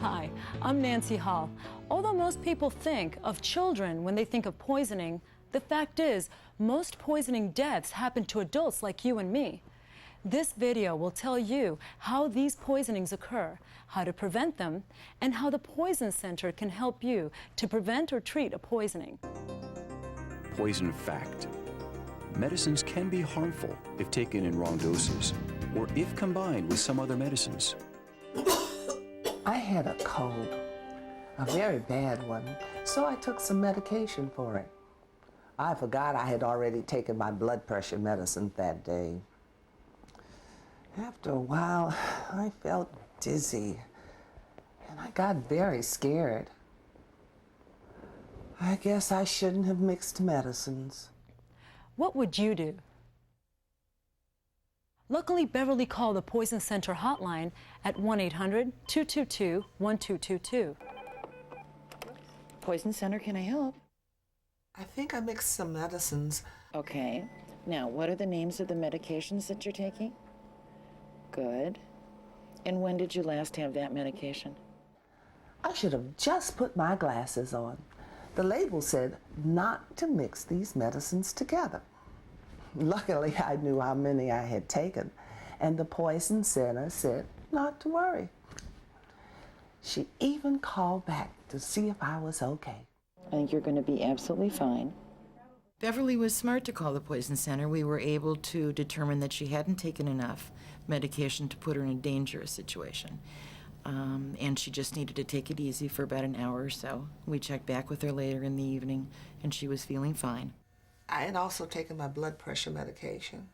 Hi, I'm Nancy Hall. Although most people think of children when they think of poisoning, the fact is most poisoning deaths happen to adults like you and me. This video will tell you how these poisonings occur, how to prevent them, and how the Poison Center can help you to prevent or treat a poisoning. Poison fact. Medicines can be harmful if taken in wrong doses or if combined with some other medicines. I had a cold, a very bad one, so I took some medication for it. I forgot I had already taken my blood pressure medicine that day. After a while, I felt dizzy, and I got very scared. I guess I shouldn't have mixed medicines. What would you do? Luckily, Beverly called the Poison Center hotline at 1-800-222-1222. Poison Center, can I help? I think I mixed some medicines. Okay. Now, what are the names of the medications that you're taking? Good. And when did you last have that medication? I should have just put my glasses on. The label said not to mix these medicines together. Luckily, I knew how many I had taken, and the Poison Center said not to worry. She even called back to see if I was okay. I think you're going to be absolutely fine. Beverly was smart to call the Poison Center. We were able to determine that she hadn't taken enough medication to put her in a dangerous situation. And she just needed to take it easy for about an hour or so. We checked back with her later in the evening, and she was feeling fine. I had also taken my blood pressure medication.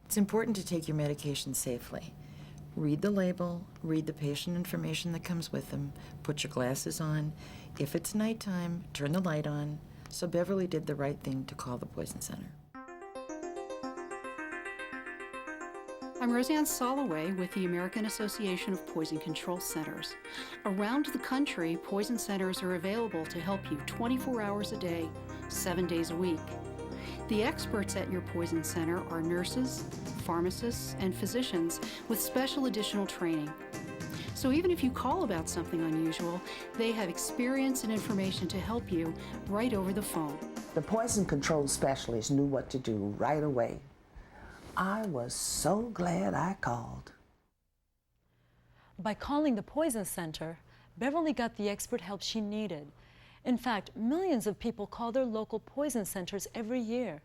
It's important to take your medication safely. Read the label, read the patient information that comes with them, put your glasses on. If it's nighttime, turn the light on. So Beverly did the right thing to call the Poison Center. I'm Roseanne Soloway with the American Association of Poison Control Centers. Around the country, poison centers are available to help you 24 hours a day, 7 days a week. The experts at your poison center are nurses, pharmacists, and physicians with special additional training. So even if you call about something unusual, they have experience and information to help you right over the phone. The poison control specialist knew what to do right away. I was so glad I called. By calling the Poison Center, Beverly got the expert help she needed. In fact, millions of people call their local poison centers every year.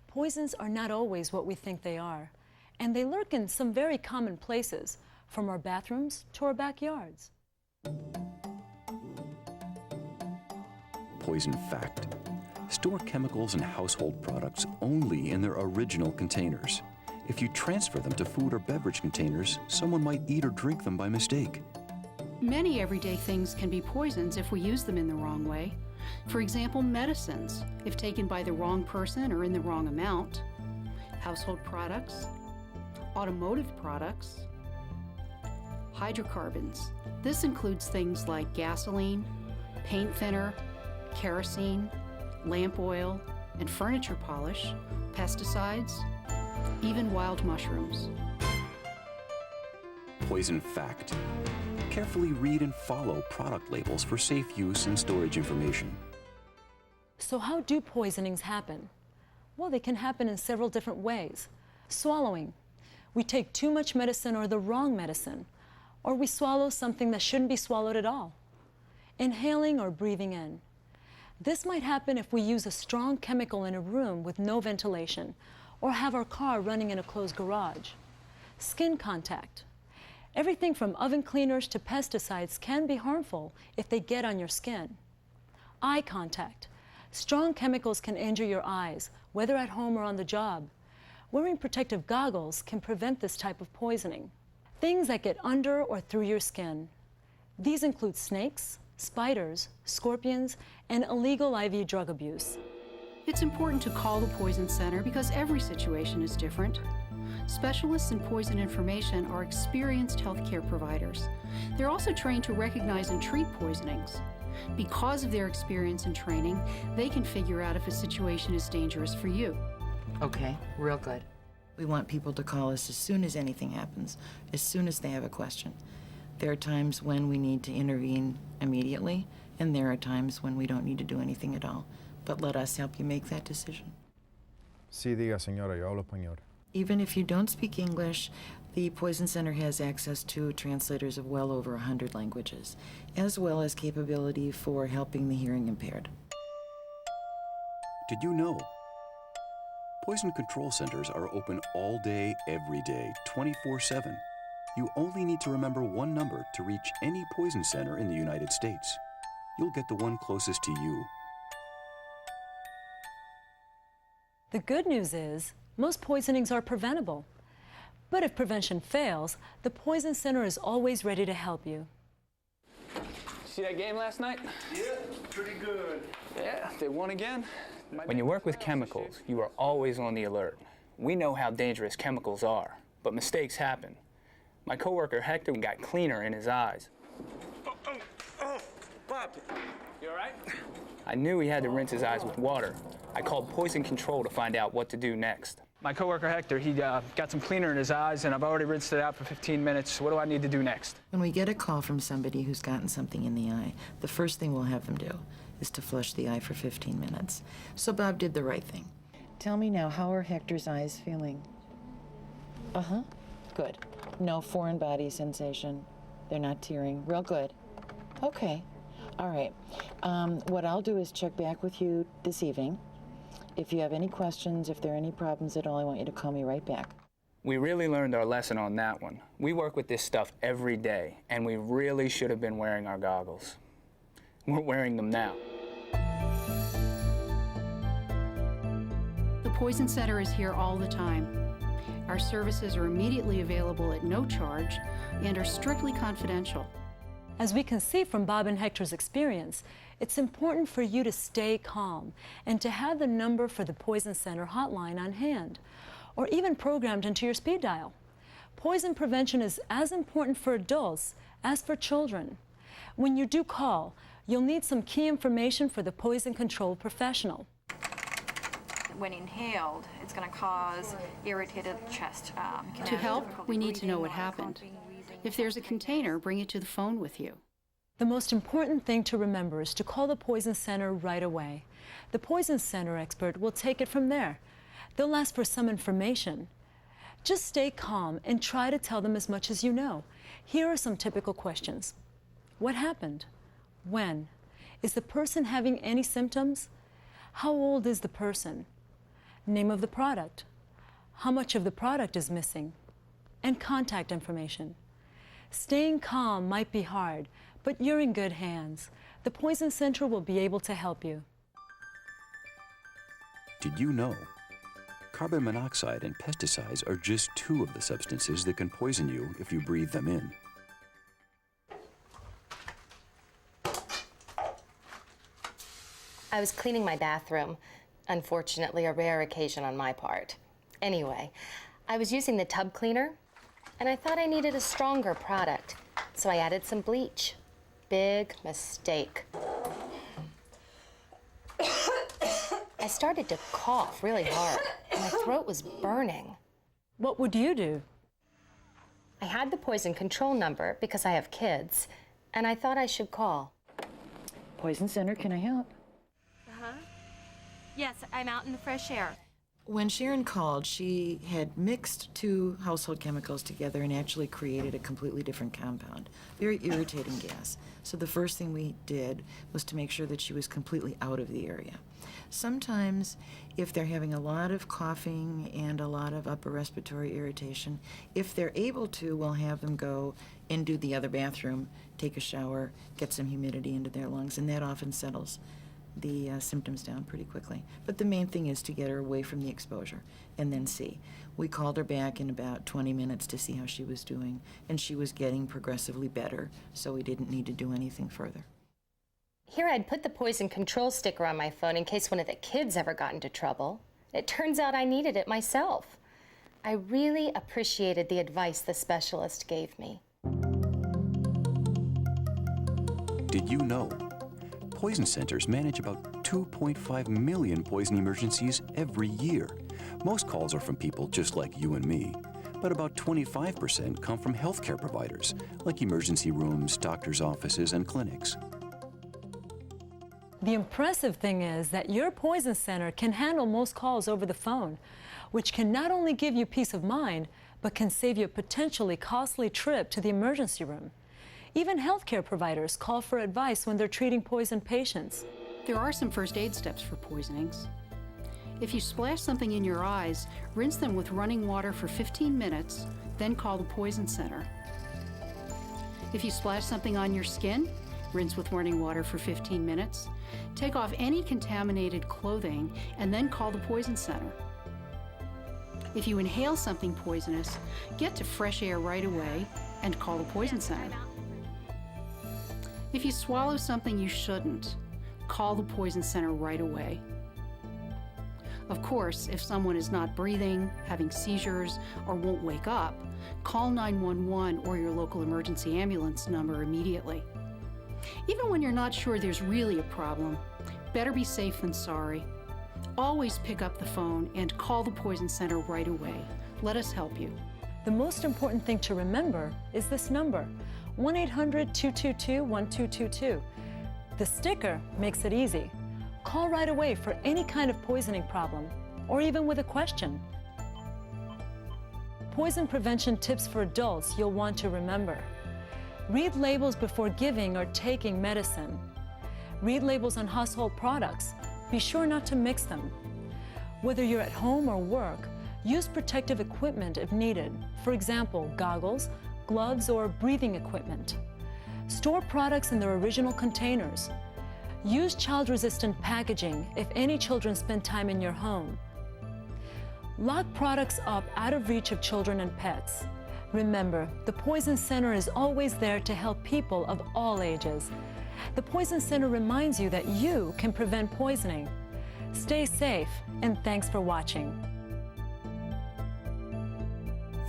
Poisons are not always what we think they are, and they lurk in some very common places, from our bathrooms to our backyards. Poison fact. Store chemicals and household products only in their original containers. If you transfer them to food or beverage containers, someone might eat or drink them by mistake. Many everyday things can be poisons if we use them in the wrong way. For example, medicines, if taken by the wrong person or in the wrong amount. Household products, automotive products, hydrocarbons. This includes things like gasoline, paint thinner, kerosene, lamp oil, and furniture polish, pesticides, even wild mushrooms. Poison fact. Carefully read and follow product labels for safe use and storage information. So how do poisonings happen? Well, they can happen in several different ways. Swallowing. We take too much medicine or the wrong medicine, or we swallow something that shouldn't be swallowed at all. Inhaling or breathing in. This might happen if we use a strong chemical in a room with no ventilation, or have our car running in a closed garage. Skin contact. Everything from oven cleaners to pesticides can be harmful if they get on your skin. Eye contact. Strong chemicals can injure your eyes, whether at home or on the job. Wearing protective goggles can prevent this type of poisoning. Things that get under or through your skin. These include snakes, spiders, scorpions, and illegal IV drug abuse. It's important to call the Poison Center because every situation is different. Specialists in poison information are experienced healthcare providers. They're also trained to recognize and treat poisonings. Because of their experience and training, they can figure out if a situation is dangerous for you. Okay, real good. We want people to call us as soon as anything happens, as soon as they have a question. There are times when we need to intervene immediately, and there are times when we don't need to do anything at all. But let us help you make that decision. Sí, diga, señora, yo hablo español. Even if you don't speak English, the Poison Center has access to translators of well over 100 languages, as well as capability for helping the hearing impaired. Did you know? Poison control centers are open all day, every day, 24/7. You only need to remember one number to reach any poison center in the United States. You'll get the one closest to you. The good news is, most poisonings are preventable. But if prevention fails, the Poison Center is always ready to help you. See that game last night? Yeah, pretty good. Yeah, they won again. When you work with chemicals, you are always on the alert. We know how dangerous chemicals are, but mistakes happen. My coworker Hector got cleaner in his eyes. Bob, you all right? I knew he had to rinse his eyes with water. I called Poison Control to find out what to do next. My coworker Hector, he got some cleaner in his eyes, and I've already rinsed it out for 15 minutes. What do I need to do next? When we get a call from somebody who's gotten something in the eye, the first thing we'll have them do is to flush the eye for 15 minutes. So Bob did the right thing. Tell me now, how are Hector's eyes feeling? Uh-huh. Good. No foreign body sensation. They're not tearing. Real good. Okay. All right. What I'll do is check back with you this evening. If you have any questions, if there are any problems at all, I want you to call me right back. We really learned our lesson on that one. We work with this stuff every day, and we really should have been wearing our goggles. We're wearing them now. The Poison Center is here all the time. Our services are immediately available at no charge and are strictly confidential. As we can see from Bob and Hector's experience, it's important for you to stay calm and to have the number for the Poison Center hotline on hand, or even programmed into your speed dial. Poison prevention is as important for adults as for children. When you do call, you'll need some key information for the poison control professional. When inhaled, it's going to cause irritated chest. To help, we need to know what happened. If there's a container, bring it to the phone with you. The most important thing to remember is to call the Poison Center right away. The Poison Center expert will take it from there. They'll ask for some information. Just stay calm and try to tell them as much as you know. Here are some typical questions. What happened? When? Is the person having any symptoms? How old is the person? Name of the product. How much of the product is missing? And contact information. Staying calm might be hard, but you're in good hands. The Poison Center will be able to help you. Did you know? Carbon monoxide and pesticides are just two of the substances that can poison you if you breathe them in. I was cleaning my bathroom. Unfortunately, a rare occasion on my part. Anyway, I was using the tub cleaner, and I thought I needed a stronger product, so I added some bleach. Big mistake. I started to cough really hard, and my throat was burning. What would you do? I had the poison control number because I have kids, and I thought I should call. Poison Center, can I help? Yes, I'm out in the fresh air. When Sharon called, she had mixed two household chemicals together and actually created a completely different compound. Very irritating gas. So the first thing we did was to make sure that she was completely out of the area. Sometimes, if they're having a lot of coughing and a lot of upper respiratory irritation, if they're able to, we'll have them go into the other bathroom, take a shower, get some humidity into their lungs, and that often settles the symptoms down pretty quickly. But the main thing is to get her away from the exposure and then see. We called her back in about 20 minutes to see how she was doing, and she was getting progressively better, so we didn't need to do anything further. Here I'd put the poison control sticker on my phone in case one of the kids ever got into trouble. It turns out I needed it myself. I really appreciated the advice the specialist gave me. Did you know? Poison centers manage about 2.5 million poison emergencies every year. Most calls are from people just like you and me, but about 25% come from healthcare providers, like emergency rooms, doctors' offices, and clinics. The impressive thing is that your poison center can handle most calls over the phone, which can not only give you peace of mind, but can save you a potentially costly trip to the emergency room. Even healthcare providers call for advice when they're treating poisoned patients. There are some first aid steps for poisonings. If you splash something in your eyes, rinse them with running water for 15 minutes, then call the poison center. If you splash something on your skin, rinse with running water for 15 minutes, take off any contaminated clothing, and then call the poison center. If you inhale something poisonous, get to fresh air right away and call the poison center. If you swallow something you shouldn't, call the poison center right away. Of course, if someone is not breathing, having seizures, or won't wake up, call 911 or your local emergency ambulance number immediately. Even when you're not sure there's really a problem, better be safe than sorry. Always pick up the phone and call the poison center right away. Let us help you. The most important thing to remember is this number, 1-800-222-1222. The sticker makes it easy. Call right away for any kind of poisoning problem, or even with a question. Poison prevention tips for adults you'll want to remember. Read labels before giving or taking medicine. Read labels on household products. Be sure not to mix them. Whether you're at home or work, use protective equipment if needed. For example, goggles, gloves, or breathing equipment. Store products in their original containers. Use child-resistant packaging if any children spend time in your home. Lock products up out of reach of children and pets. Remember, the Poison Center is always there to help people of all ages. The Poison Center reminds you that you can prevent poisoning. Stay safe, and thanks for watching.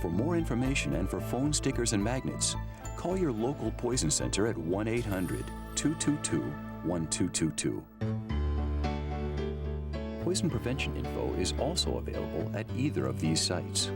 For more information and for phone stickers and magnets, call your local Poison Center at 1-800-222-1222. Poison prevention info is also available at either of these sites.